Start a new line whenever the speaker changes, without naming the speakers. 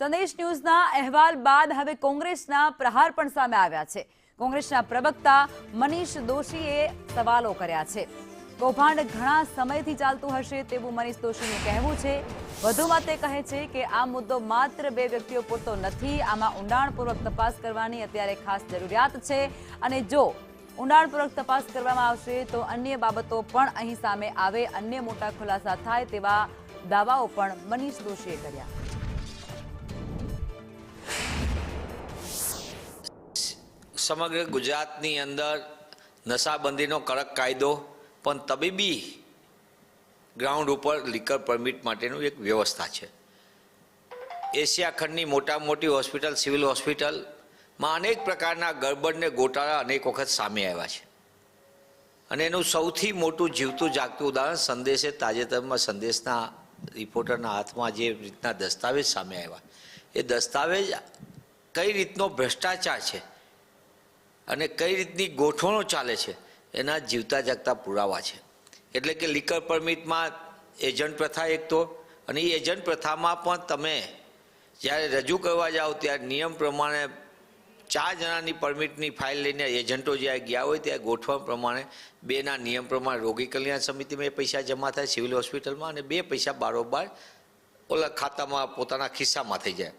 સંદેશ ન્યૂઝના અહેવાલ બાદ હવે કોંગ્રેસના પ્રહાર પણ સામે આવ્યા છે। કોંગ્રેસના પ્રવક્તા મનીષ દોશીએ સવાલો કર્યા છે। કૌભાંડ ઘણા સમયથી ચાલતું હશે તેવું મનીષ દોશીનું કહેવું છે। વધુમાં તે કહે છે કે આ મુદ્દો માત્ર બે વ્યક્તિઓ પૂરતો નથી, આમાં ઊંડાણપૂર્વક તપાસ કરવાની અત્યારે ખાસ જરૂરિયાત છે અને જો ઊંડાણપૂર્વક તપાસ કરવામાં આવશે તો અન્ય બાબતો પણ અહીં સામે આવે, અન્ય મોટા ખુલાસા થાય તેવા દાવાઓ પણ મનીષ દોશીએ કર્યા।
સમગ્ર ગુજરાતની અંદર નશાબંધીનો કડક કાયદો પણ તબીબી ગ્રાઉન્ડ ઉપર લીકર પરમિટ માટેનું એક વ્યવસ્થા છે। એશિયા ખંડની મોટી હોસ્પિટલ, સિવિલ હોસ્પિટલમાં અનેક પ્રકારના ગડબડ ને ગોટાળા અનેક વખત સામે આવ્યા છે અને એનું સૌથી મોટું જીવતું જાગતું ઉદાહરણ સંદેશે તાજેતરમાં સંદેશના રિપોર્ટરના હાથમાં જે રીતના દસ્તાવેજ સામે આવ્યા, એ દસ્તાવેજ કઈ રીતનો ભ્રષ્ટાચાર છે અને કઈ રીતની ગોઠવણો ચાલે છે એના જીવતા જાગતા પુરાવા છે। એટલે કે લીકર પરમિટમાં એજન્ટ પ્રથા એક તો, અને એ એજન્ટ પ્રથામાં પણ તમે જ્યારે રજૂ કરવા જાઓ ત્યારે નિયમ પ્રમાણે 4 જણાની પરમિટની ફાઇલ લઈને એજન્ટો જ્યારે ગયા હોય ત્યારે ગોઠવણ પ્રમાણે 2ના નિયમ પ્રમાણે રોગી કલ્યાણ સમિતિમાં એ પૈસા જમા થાય સિવિલ હોસ્પિટલમાં અને 2 પૈસા બારોબાર ઓલા ખાતામાં પોતાના ખિસ્સામાં થઈ જાય।